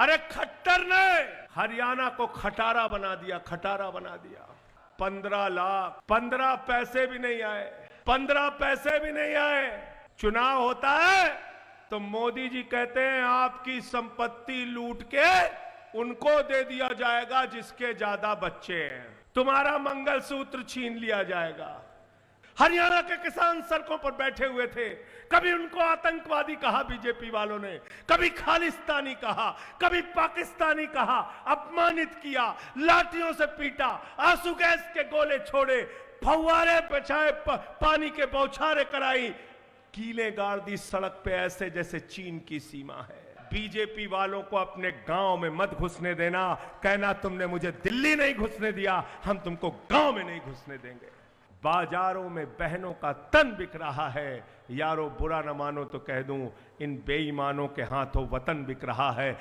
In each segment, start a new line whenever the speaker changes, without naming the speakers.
अरे खट्टर ने हरियाणा को खटारा बना दिया, खटारा बना दिया। 15 लाख, 15 पैसे भी नहीं आए, 15 पैसे भी नहीं आए। चुनाव होता है तो मोदी जी कहते हैं आपकी संपत्ति लूट के उनको दे दिया जाएगा जिसके ज्यादा बच्चे हैं, तुम्हारा मंगलसूत्र छीन लिया जाएगा। हरियाणा के किसान सड़कों पर बैठे हुए थे, कभी उनको आतंकवादी कहा बीजेपी वालों ने, कभी खालिस्तानी कहा, कभी पाकिस्तानी कहा, अपमानित किया, लाठियों से पीटा, आंसू गैस के गोले छोड़े, फव्वारे बचाए, पानी के बौछारें कराई, कीले गाड़ दी सड़क पे ऐसे जैसे चीन की सीमा है। बीजेपी वालों को अपने गांव में मत घुसने देना, कहना तुमने मुझे दिल्ली नहीं घुसने दिया, हम तुमको गांव में नहीं घुसने देंगे। बाजारों में बहनों का तन बिक रहा है, यारो बुरा न मानो तो कह दूं इन बेईमानों के हाथों वतन बिक रहा है।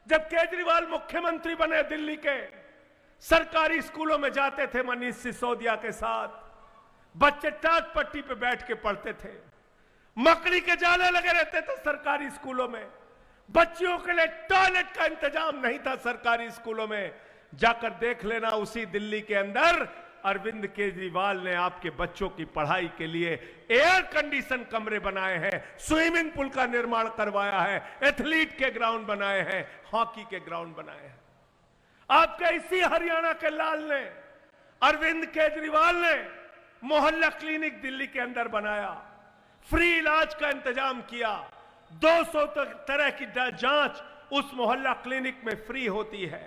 जब केजरीवाल मुख्यमंत्री बने दिल्ली के, सरकारी स्कूलों में जाते थे मनीष सिसोदिया के साथ, बच्चे टाट पट्टी पे बैठ के पढ़ते थे, मकड़ी के जाले लगे रहते थे सरकारी स्कूलों में, बच्चियों के लिए टॉयलेट का इंतजाम नहीं था सरकारी स्कूलों में। जाकर देख लेना, उसी दिल्ली के अंदर अरविंद केजरीवाल ने आपके बच्चों की पढ़ाई के लिए एयर कंडीशन कमरे बनाए हैं, स्विमिंग पूल का निर्माण करवाया है, एथलीट के ग्राउंड बनाए हैं, हॉकी के ग्राउंड बनाए हैं। आपके इसी हरियाणा के लाल ने, अरविंद केजरीवाल ने मोहल्ला क्लिनिक दिल्ली के अंदर बनाया, फ्री इलाज का इंतजाम किया, 200 तरह की जांच उस मोहल्ला क्लिनिक में फ्री होती है,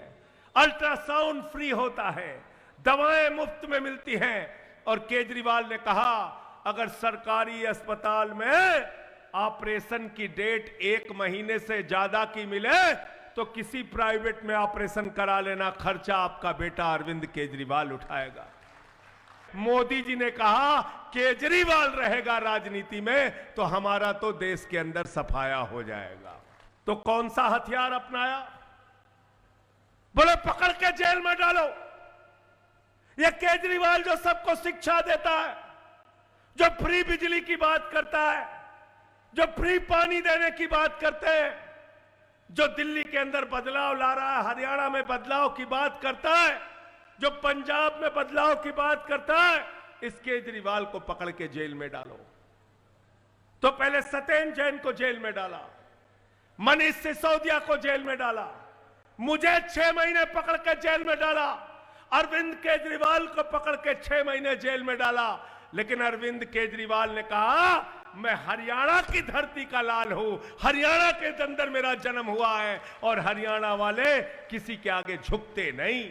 अल्ट्रासाउंड फ्री होता है, दवाएं मुफ्त में मिलती हैं। और केजरीवाल ने कहा अगर सरकारी अस्पताल में ऑपरेशन की डेट 1 महीने से ज्यादा की मिले तो किसी प्राइवेट में ऑपरेशन करा लेना, खर्चा आपका बेटा अरविंद केजरीवाल उठाएगा। मोदी जी ने कहा केजरीवाल रहेगा राजनीति में तो हमारा तो देश के अंदर सफाया हो जाएगा। तो कौन सा हथियार अपनाया? बोले पकड़ के जेल में डालो। ये केजरीवाल जो सबको शिक्षा देता है, जो फ्री बिजली की बात करता है, जो फ्री पानी देने की बात करते हैं, जो दिल्ली के अंदर बदलाव ला रहा है, हरियाणा में बदलाव की बात करता है, जो पंजाब में बदलाव की बात करता है, इस केजरीवाल को पकड़ के जेल में डालो। तो पहले सत्येंद्र जैन को जेल में डाला, मनीष सिसोदिया को जेल में डाला, मुझे 6 महीने पकड़ के जेल में डाला, अरविंद केजरीवाल को पकड़ के 6 महीने जेल में डाला। लेकिन अरविंद केजरीवाल ने कहा मैं हरियाणा की धरती का लाल हूं, हरियाणा के अंदर मेरा जन्म हुआ है और हरियाणा वाले किसी के आगे झुकते नहीं।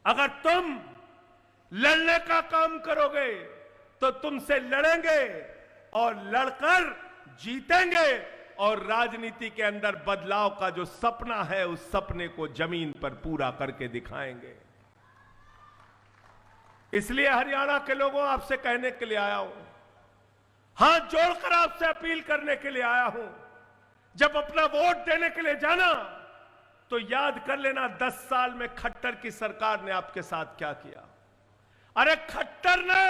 अगर तुम लड़ने का काम करोगे तो तुमसे लड़ेंगे और लड़कर जीतेंगे और राजनीति के अंदर बदलाव का जो सपना है उस सपने को जमीन पर पूरा करके दिखाएंगे। इसलिए हरियाणा के लोगों आपसे कहने के लिए आया हूं, हाथ जोड़कर आपसे अपील करने के लिए आया हूं, जब अपना वोट देने के लिए जाना तो याद कर लेना 10 साल में खट्टर की सरकार ने आपके साथ क्या किया। अरे खट्टर ने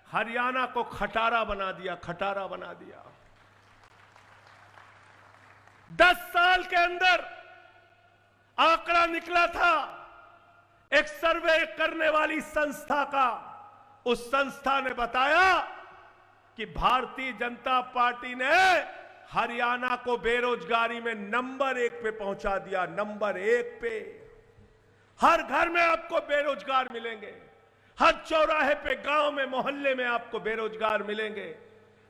हरियाणा को खटारा बना दिया, खटारा बना दिया। 10 साल के अंदर आंकड़ा निकला था एक सर्वे करने वाली संस्था का, उस संस्था ने बताया कि भारतीय जनता पार्टी ने हरियाणा को बेरोजगारी में नंबर 1 पे पहुंचा दिया, नंबर 1 पे। हर घर में आपको बेरोजगार मिलेंगे, हर चौराहे पे, गांव में, मोहल्ले में आपको बेरोजगार मिलेंगे।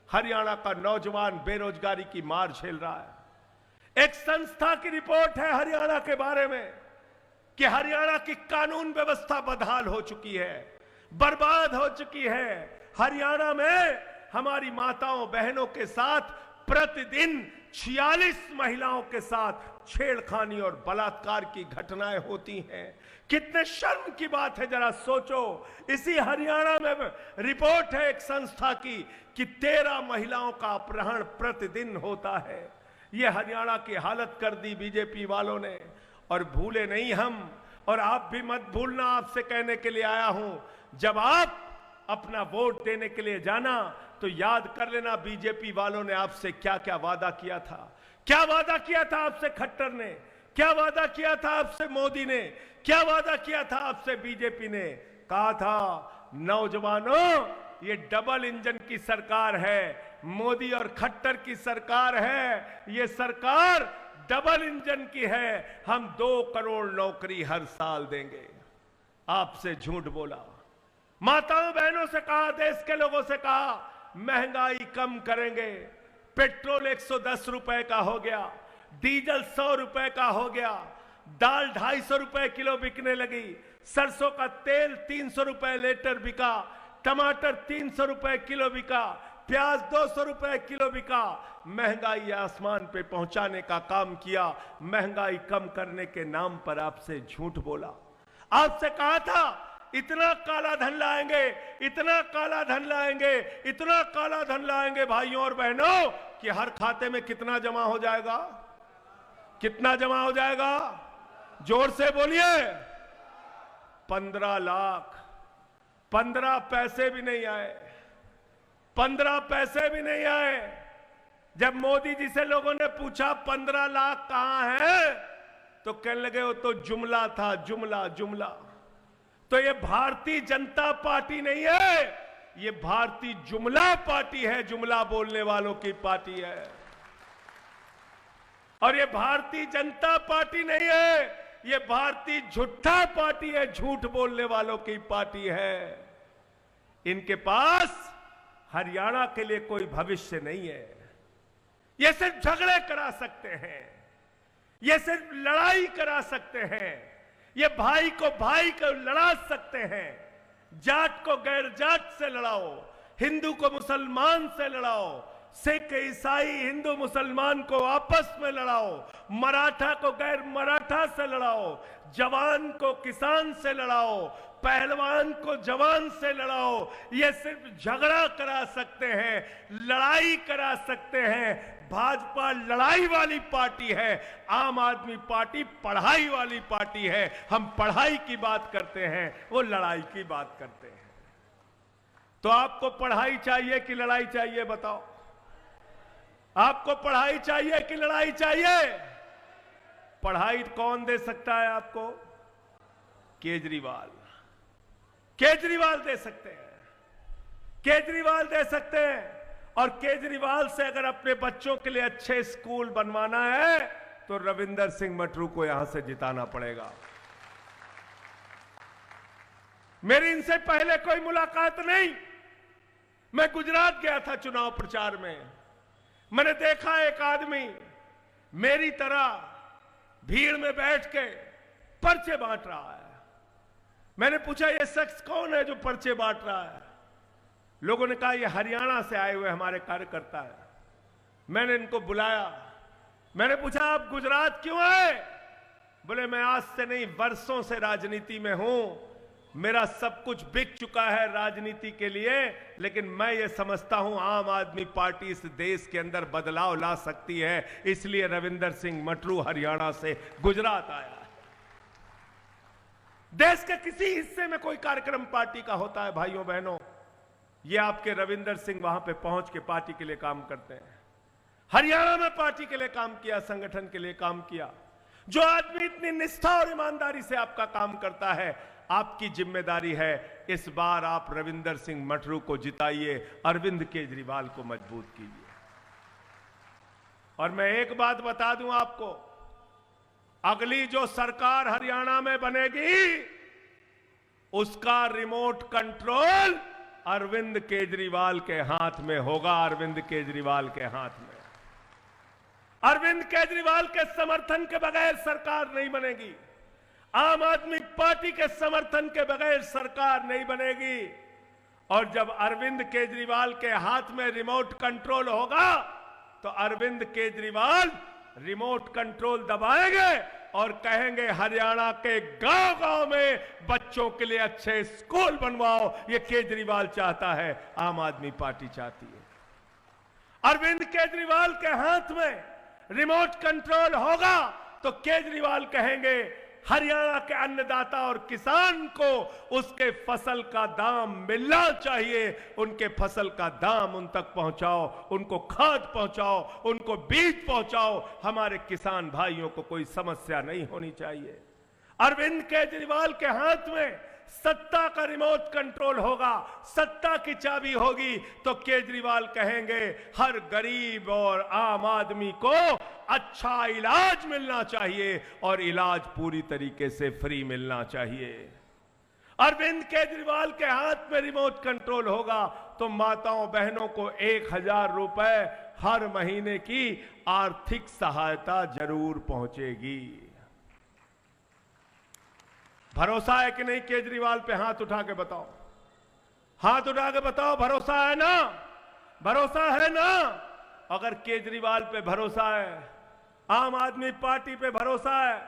हरियाणा का नौजवान बेरोजगारी की मार झेल रहा है। एक संस्था की रिपोर्ट है हरियाणा के बारे में कि हरियाणा की कानून व्यवस्था बदहाल हो चुकी है, बर्बाद हो चुकी है। हरियाणा में हमारी माताओं बहनों के साथ प्रतिदिन 46 महिलाओं के साथ छेड़खानी और बलात्कार की घटनाएं होती हैं। कितने शर्म की बात है, जरा सोचो। इसी हरियाणा में रिपोर्ट है एक संस्था की कि 13 महिलाओं का अपहरण प्रतिदिन होता है। ये हरियाणा की हालत कर दी बीजेपी वालों ने। और भूले नहीं हम, और आप भी मत भूलना, आपसे कहने के लिए आया हूं, जब आप अपना वोट देने के लिए जाना तो याद कर लेना बीजेपी वालों ने आपसे क्या क्या वादा किया था। क्या वादा किया था आपसे खट्टर ने, क्या वादा किया था आपसे मोदी ने, क्या वादा किया था आपसे बीजेपी ने। कहा था नौजवानों ये डबल इंजन की सरकार है, मोदी और खट्टर की सरकार है, ये सरकार डबल इंजन की है, हम 2 करोड़ नौकरी हर साल देंगे। आपसे झूठ बोला। माताओं बहनों से कहा, देश के लोगों से कहा महंगाई कम करेंगे, पेट्रोल 110 रुपए का हो गया, डीजल 100 रुपए का हो गया, दाल 250 रुपए किलो बिकने लगी, सरसों का तेल 300 रुपए लीटर बिका, टमाटर 300 रुपए किलो बिका, प्याज 200 रुपए किलो बिका। महंगाई आसमान पे पहुंचाने का काम किया, महंगाई कम करने के नाम पर आपसे झूठ बोला। आपसे कहा था इतना काला धन लाएंगे, इतना काला धन लाएंगे, इतना काला धन लाएंगे भाइयों और बहनों कि हर खाते में कितना जमा हो जाएगा, कितना जमा हो जाएगा, जोर से बोलिए। 15 लाख। 15 पैसे भी नहीं आए, 15 पैसे भी नहीं आए। जब मोदी जी से लोगों ने पूछा 15 लाख कहां है, तो कहने लगे वो तो जुमला था, जुमला जुमला। तो ये भारतीय जनता पार्टी नहीं है, ये भारतीय जुमला पार्टी है, जुमला बोलने वालों की पार्टी है। और ये भारतीय जनता पार्टी नहीं है, ये भारतीय झूठा पार्टी है, झूठ बोलने वालों की पार्टी है। इनके पास हरियाणा के लिए कोई भविष्य नहीं है। ये सिर्फ झगड़े करा सकते हैं, ये सिर्फ लड़ाई करा सकते हैं, ये भाई को लड़ा सकते हैं। जाट को गैर जाट से लड़ाओ, हिंदू को मुसलमान से लड़ाओ, सिख ईसाई हिंदू मुसलमान को आपस में लड़ाओ, मराठा को गैर मराठा से लड़ाओ, जवान को किसान से लड़ाओ, पहलवान को जवान से लड़ाओ। ये सिर्फ झगड़ा करा सकते हैं, लड़ाई करा सकते हैं। भाजपा लड़ाई वाली पार्टी है, आम आदमी पार्टी पढ़ाई वाली पार्टी है। हम पढ़ाई की बात करते हैं, वो लड़ाई की बात करते हैं। तो आपको पढ़ाई चाहिए कि लड़ाई चाहिए, बताओ? आपको पढ़ाई चाहिए कि लड़ाई चाहिए? पढ़ाई कौन दे सकता है आपको? केजरीवाल। केजरीवाल दे सकते हैं, केजरीवाल दे सकते हैं। और केजरीवाल से अगर अपने बच्चों के लिए अच्छे स्कूल बनवाना है तो रविंदर सिंह मटरू को यहां से जिताना पड़ेगा। मेरी इनसे पहले कोई मुलाकात नहीं। मैं गुजरात गया था चुनाव प्रचार में। मैंने देखा एक आदमी मेरी तरह भीड़ में बैठ के पर्चे बांट रहा है। मैंने पूछा ये शख्स कौन है जो पर्चे बांट रहा है? लोगों ने कहा ये हरियाणा से आए हुए हमारे कार्यकर्ता है। मैंने इनको बुलाया, मैंने पूछा आप गुजरात क्यों आए? बोले मैं आज से नहीं वर्षों से राजनीति में हूं, मेरा सब कुछ बिक चुका है राजनीति के लिए, लेकिन मैं ये समझता हूं आम आदमी पार्टी इस देश के अंदर बदलाव ला सकती है, इसलिए रविंदर सिंह मटरू हरियाणा से गुजरात आया है। देश के किसी हिस्से में कोई कार्यक्रम पार्टी का होता है भाइयों बहनों, ये आपके रविंदर सिंह वहां पे पहुंच के पार्टी के लिए काम करते हैं। हरियाणा में पार्टी के लिए काम किया, संगठन के लिए काम किया। जो आदमी इतनी निष्ठा और ईमानदारी से आपका काम करता है, आपकी जिम्मेदारी है इस बार आप रविंदर सिंह मटरू को जिताइए, अरविंद केजरीवाल को मजबूत कीजिए। और मैं एक बात बता दूं आपको, अगली जो सरकार हरियाणा में बनेगी उसका रिमोट कंट्रोल अरविंद केजरीवाल के हाथ में होगा, अरविंद केजरीवाल के हाथ में। अरविंद केजरीवाल के समर्थन के बगैर सरकार नहीं बनेगी, आम आदमी पार्टी के समर्थन के बगैर सरकार नहीं बनेगी। और जब अरविंद केजरीवाल के हाथ में रिमोट कंट्रोल होगा तो अरविंद केजरीवाल रिमोट कंट्रोल दबाएंगे और कहेंगे हरियाणा के गांव-गांव में बच्चों के लिए अच्छे स्कूल बनवाओ। ये केजरीवाल चाहता है, आम आदमी पार्टी चाहती है। अरविंद केजरीवाल के हाथ में रिमोट कंट्रोल होगा तो केजरीवाल कहेंगे हरियाणा के अन्नदाता और किसान को उसके फसल का दाम मिलना चाहिए। उनके फसल का दाम उन तक पहुंचाओ, उनको खाद पहुंचाओ, उनको बीज पहुंचाओ। हमारे किसान भाइयों को कोई समस्या नहीं होनी चाहिए। अरविंद केजरीवाल के हाथ में सत्ता का रिमोट कंट्रोल होगा, सत्ता की चाबी होगी, तो केजरीवाल कहेंगे हर गरीब और आम आदमी को अच्छा इलाज मिलना चाहिए और इलाज पूरी तरीके से फ्री मिलना चाहिए। अरविंद केजरीवाल के हाथ में रिमोट कंट्रोल होगा तो माताओं बहनों को 1000 रुपए हर महीने की आर्थिक सहायता जरूर पहुंचेगी। भरोसा है कि नहीं केजरीवाल पे? हाथ उठा के बताओ, हाथ उठा के बताओ। भरोसा है ना? भरोसा है ना? अगर केजरीवाल पे भरोसा है, आम आदमी पार्टी पे भरोसा है,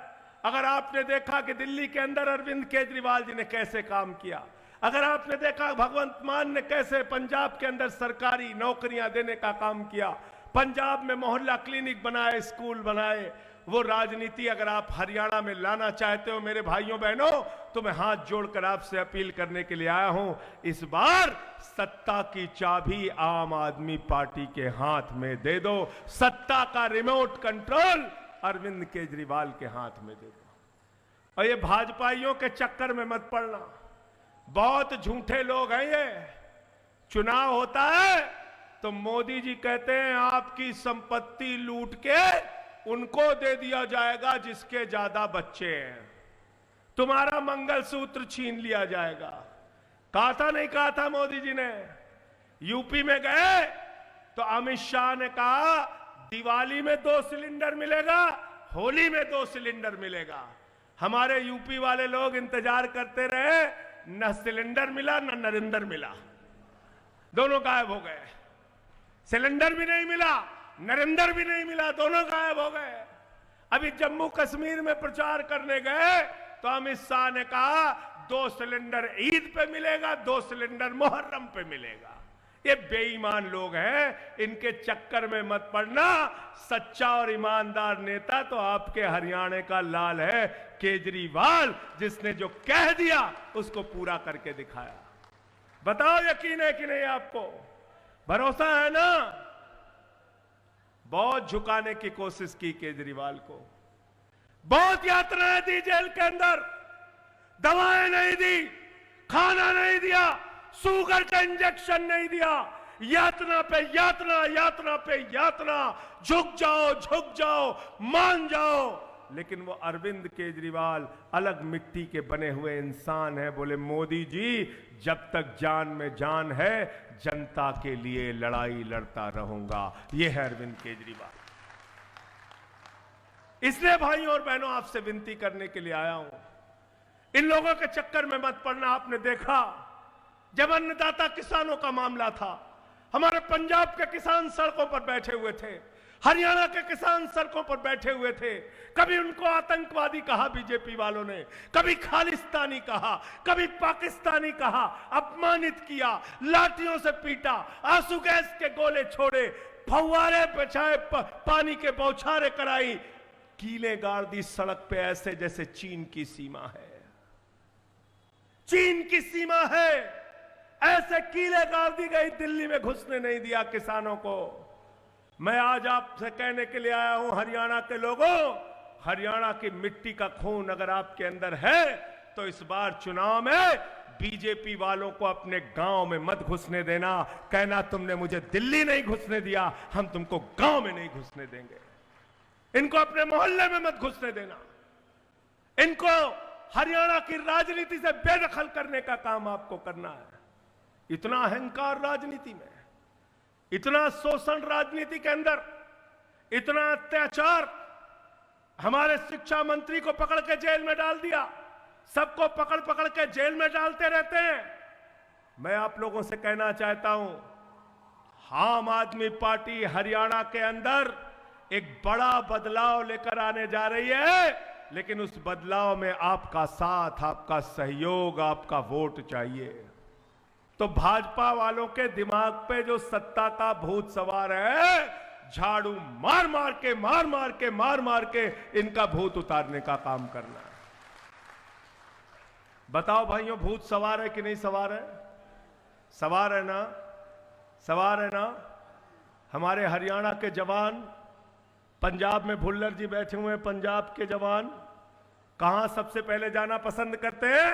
अगर आपने देखा कि दिल्ली के अंदर अरविंद केजरीवाल जी ने कैसे काम किया, अगर आपने देखा भगवंत मान ने कैसे पंजाब के अंदर सरकारी नौकरियां देने का काम किया, पंजाब में मोहल्ला क्लिनिक बनाए, स्कूल बनाए, वो राजनीति अगर आप हरियाणा में लाना चाहते हो मेरे भाइयों बहनों, तो मैं हाथ जोड़कर आपसे अपील करने के लिए आया हूं। इस बार सत्ता की चाबी आम आदमी पार्टी के हाथ में दे दो, सत्ता का रिमोट कंट्रोल अरविंद केजरीवाल के हाथ में दे दो। और ये भाजपाइयों के चक्कर में मत पड़ना, बहुत झूठे लोग हैं ये। चुनाव होता है तो मोदी जी कहते हैं आपकी संपत्ति लूट के उनको दे दिया जाएगा जिसके ज्यादा बच्चे हैं, तुम्हारा मंगलसूत्र छीन लिया जाएगा। कहा था नहीं कहा था मोदी जी ने? यूपी में गए तो अमित शाह ने कहा दिवाली में 2 सिलेंडर मिलेगा, होली में 2 सिलेंडर मिलेगा। हमारे यूपी वाले लोग इंतजार करते रहे, न सिलेंडर मिला न नरेंद्र मिला, दोनों गायब हो गए। सिलेंडर भी नहीं मिला, नरेंद्र भी नहीं मिला, दोनों गायब हो गए। अभी जम्मू कश्मीर में प्रचार करने गए तो अमित शाह ने कहा 2 सिलेंडर ईद पे मिलेगा, 2 सिलेंडर मुहर्रम पे मिलेगा। ये बेईमान लोग हैं, इनके चक्कर में मत पड़ना। सच्चा और ईमानदार नेता तो आपके हरियाणा का लाल है केजरीवाल, जिसने जो कह दिया उसको पूरा करके दिखाया। बताओ यकीन है कि नहीं आपको? भरोसा है ना? बहुत झुकाने की कोशिश की केजरीवाल को, बहुत यातनाएं दी जेल के अंदर, दवाएं नहीं दी, खाना नहीं दिया, शुगर का इंजेक्शन नहीं दिया, यातना पे यातना, यातना पे यातना, झुक जाओ, मान जाओ। लेकिन वो अरविंद केजरीवाल अलग मिट्टी के बने हुए इंसान है। बोले मोदी जी जब तक जान में जान है जनता के लिए लड़ाई लड़ता रहूंगा। ये है अरविंद केजरीवाल। इसलिए भाइयों और बहनों आपसे विनती करने के लिए आया हूं, इन लोगों के चक्कर में मत पड़ना। आपने देखा जब अन्नदाता किसानों का मामला था, हमारे पंजाब के किसान सड़कों पर बैठे हुए थे, हरियाणा के किसान सड़कों पर बैठे हुए थे। कभी उनको आतंकवादी कहा बीजेपी वालों ने, कभी खालिस्तानी कहा, कभी पाकिस्तानी कहा, अपमानित किया, लाठियों से पीटा, आंसू गैस के गोले छोड़े, फव्वारे बचाए, पानी के बौछारें कराई, कीलें गाड़ दी सड़क पे ऐसे जैसे चीन की सीमा है। चीन की सीमा है, ऐसे कीलें गाड़ दी गई, दिल्ली में घुसने नहीं दिया किसानों को। मैं आज आपसे कहने के लिए आया हूं हरियाणा के लोगों, हरियाणा की मिट्टी का खून अगर आपके अंदर है तो इस बार चुनाव में बीजेपी वालों को अपने गांव में मत घुसने देना। कहना तुमने मुझे दिल्ली नहीं घुसने दिया, हम तुमको गांव में नहीं घुसने देंगे। इनको अपने मोहल्ले में मत घुसने देना। इनको हरियाणा की राजनीति से बेदखल करने का काम आपको करना है। इतना अहंकार राजनीति में, इतना शोषण राजनीति के अंदर, इतना अत्याचार। हमारे शिक्षा मंत्री को पकड़ के जेल में डाल दिया, सबको पकड़ पकड़ के जेल में डालते रहते हैं। मैं आप लोगों से कहना चाहता हूं, आम आदमी पार्टी हरियाणा के अंदर एक बड़ा बदलाव लेकर आने जा रही है, लेकिन उस बदलाव में आपका साथ, आपका सहयोग, आपका वोट चाहिए। तो भाजपा वालों के दिमाग पे जो सत्ता का भूत सवार है, झाड़ू मार मार के इनका भूत उतारने का काम करना है। बताओ भाइयों, भूत सवार है कि नहीं सवार है? सवार है ना? सवार है ना? हमारे हरियाणा के जवान, पंजाब में भुल्लर जी बैठे हुए हैं, पंजाब के जवान कहां सबसे पहले जाना पसंद करते हैं?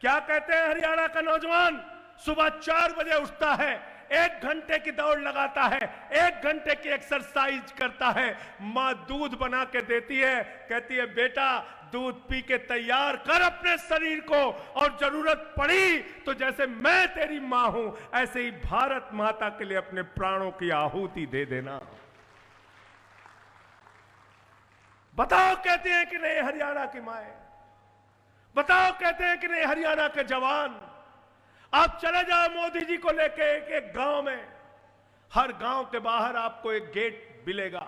क्या कहते हैं हरियाणा का नौजवान? सुबह 4 बजे उठता है, 1 घंटे की दौड़ लगाता है, 1 घंटे की एक्सरसाइज करता है, मां दूध बना के देती है, कहती है बेटा दूध पी के तैयार कर अपने शरीर को, और जरूरत पड़ी तो जैसे मैं तेरी मां हूं ऐसे ही भारत माता के लिए अपने प्राणों की आहुति दे देना। बताओ कहते हैं कि नहीं हरियाणा की माएं? बताओ कहते हैं कि नहीं हरियाणा के जवान? आप चले जाओ मोदी जी को लेके एक गांव में, हर गांव के बाहर आपको एक गेट मिलेगा,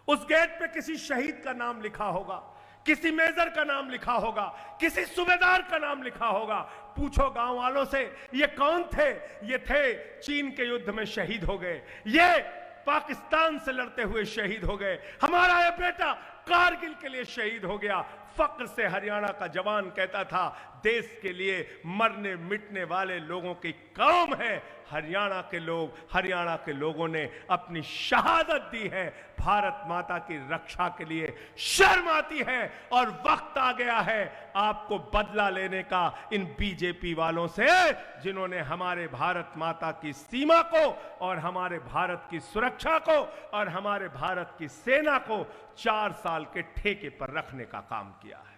उस गेट पे किसी शहीद का नाम लिखा होगा, किसी मेजर का नाम लिखा होगा, किसी सूबेदार का नाम लिखा होगा। पूछो गांव वालों से ये कौन थे? ये थे चीन के युद्ध में शहीद हो गए, ये पाकिस्तान से लड़ते हुए शहीद हो गए, हमारा ये बेटा कारगिल के लिए शहीद हो गया। फक्र से हरियाणा का जवान कहता था देश के लिए मरने मिटने वाले लोगों की कौम है हरियाणा के लोग। हरियाणा के लोगों ने अपनी शहादत दी है भारत माता की रक्षा के लिए। शर्म आती है और वक्त आ गया है आपको बदला लेने का इन बीजेपी वालों से, जिन्होंने हमारे भारत माता की सीमा को और हमारे भारत की सुरक्षा को और हमारे भारत की सेना को 4 साल के ठेके पर रखने का काम किया है।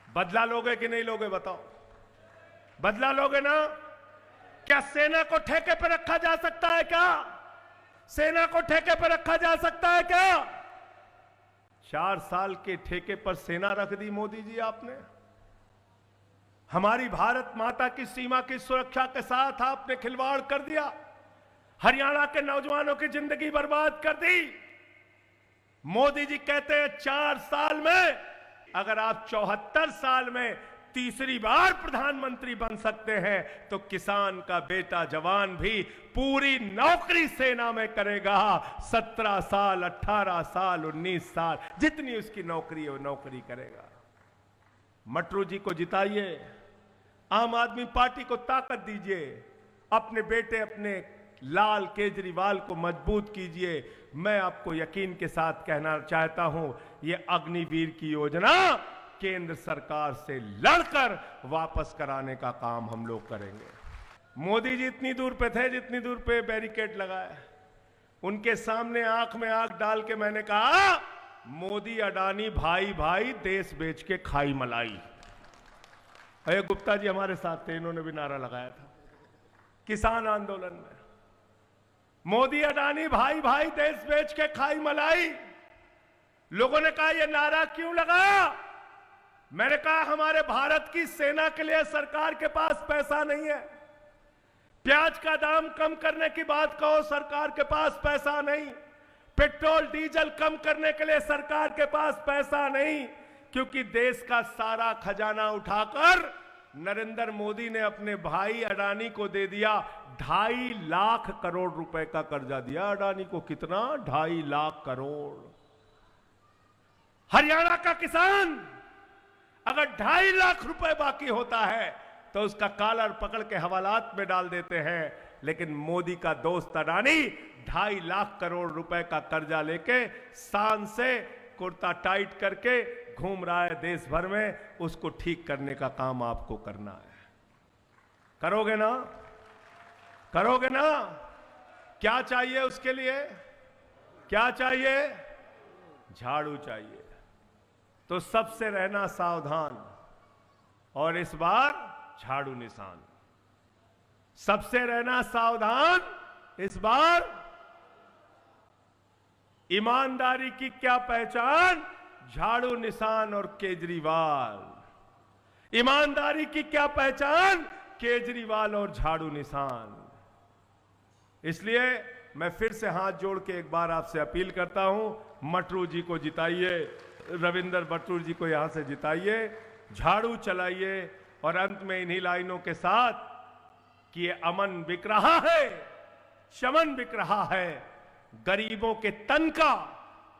बदला लोगे कि नहीं लोगे? बताओ, बदला लोगे ना? क्या सेना को ठेके पर रखा जा सकता है? क्या सेना को ठेके पर रखा जा सकता है? क्या 4 साल के ठेके पर सेना रख दी मोदी जी आपने? हमारी भारत माता की सीमा की सुरक्षा के साथ आपने खिलवाड़ कर दिया, हरियाणा के नौजवानों की जिंदगी बर्बाद कर दी। मोदी जी कहते हैं 4 साल में, अगर आप 74 साल में तीसरी बार प्रधानमंत्री बन सकते हैं तो किसान का बेटा जवान भी पूरी नौकरी सेना में करेगा। 17 साल, 18 साल, 19 साल, जितनी उसकी नौकरी है वो नौकरी करेगा। मटरू जी को जिताइए, आम आदमी पार्टी को ताकत दीजिए, अपने बेटे अपने लाल केजरीवाल को मजबूत कीजिए। मैं आपको यकीन के साथ कहना चाहता हूं, यह अग्निवीर की योजना केंद्र सरकार से लड़कर वापस कराने का काम हम लोग करेंगे। मोदी जी इतनी दूर पे थे जितनी दूर पे बैरिकेड लगाए, उनके सामने आंख में आंख डाल के मैंने कहा मोदी अडानी भाई भाई देश बेच के खाई मलाई। अजय गुप्ता जी हमारे साथ थे, इन्होंने भी नारा लगाया था किसान आंदोलन में, मोदी अडानी भाई भाई देश बेच के खाई मलाई। लोगों ने कहा यह नारा क्यों लगाया? मैंने कहा हमारे भारत की सेना के लिए सरकार के पास पैसा नहीं है। प्याज का दाम कम करने की बात कहो, सरकार के पास पैसा नहीं। पेट्रोल डीजल कम करने के लिए सरकार के पास पैसा नहीं, क्योंकि देश का सारा खजाना उठाकर नरेंद्र मोदी ने अपने भाई अडानी को दे दिया। 2.5 लाख करोड़ रुपए का कर्जा दिया अडानी को। कितना? 2.5 लाख करोड़। हरियाणा का किसान अगर 2.5 लाख रुपए बाकी होता है तो उसका कॉलर पकड़ के हवालात में डाल देते हैं, लेकिन मोदी का दोस्त अडानी 2.5 लाख करोड़ रुपए का कर्जा लेके शान से कुर्ता टाइट करके घूम रहा है देश भर में। उसको ठीक करने का काम आपको करना है। करोगे ना? करोगे ना? क्या चाहिए उसके लिए? क्या चाहिए? झाड़ू चाहिए। तो सबसे रहना सावधान, और इस बार झाड़ू निशान। सबसे रहना सावधान, इस बार ईमानदारी की क्या पहचान? झाड़ू निशान और केजरीवाल। ईमानदारी की क्या पहचान? केजरीवाल और झाड़ू निशान। इसलिए मैं फिर से हाथ जोड़ के एक बार आपसे अपील करता हूं, मटरू जी को जिताइए, रविंदर बटूर जी को यहां से जिताइए, झाड़ू चलाइए, और अंत में इन्हीं लाइनों के साथ कि ये अमन बिक रहा है, शमन बिक रहा है, गरीबों के तन का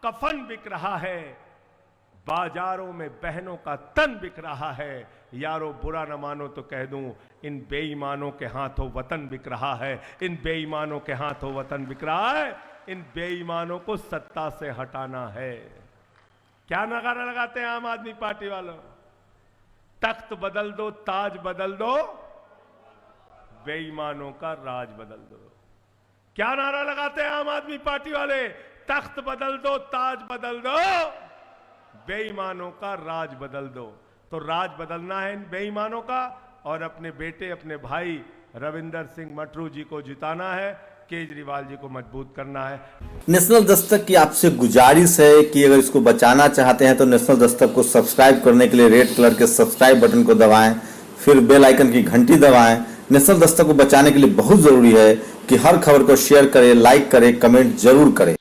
कफन बिक रहा है, बाजारों में बहनों का तन बिक रहा है। यारो बुरा न मानो तो कह दूं, इन बेईमानों के हाथों वतन बिक रहा है। इन बेईमानों के हाथों वतन बिक रहा है। इन बेईमानों को सत्ता से हटाना है। क्या नगारा लगाते हैं आम आदमी पार्टी वालों? तख्त बदल दो, ताज बदल दो, बेईमानों का राज बदल दो। क्या नारा लगाते हैं आम आदमी पार्टी वाले? तख्त बदल दो, ताज बदल दो, बेईमानों का राज बदल दो। तो राज बदलना है इन बेईमानों का, और अपने बेटे, अपने भाई रविंदर सिंह मटरू जी को जिताना है, केजरीवाल जी को मजबूत करना है।
नेशनल दस्तक की आपसे गुजारिश है कि अगर इसको बचाना चाहते हैं तो नेशनल दस्तक को सब्सक्राइब करने के लिए रेड कलर के सब्सक्राइब बटन को दबाएं, फिर बेल आइकन की घंटी दबाएं। नेशनल दस्तक को बचाने के लिए बहुत जरूरी है कि हर खबर को शेयर करें, लाइक करें, कमेंट जरूर करें।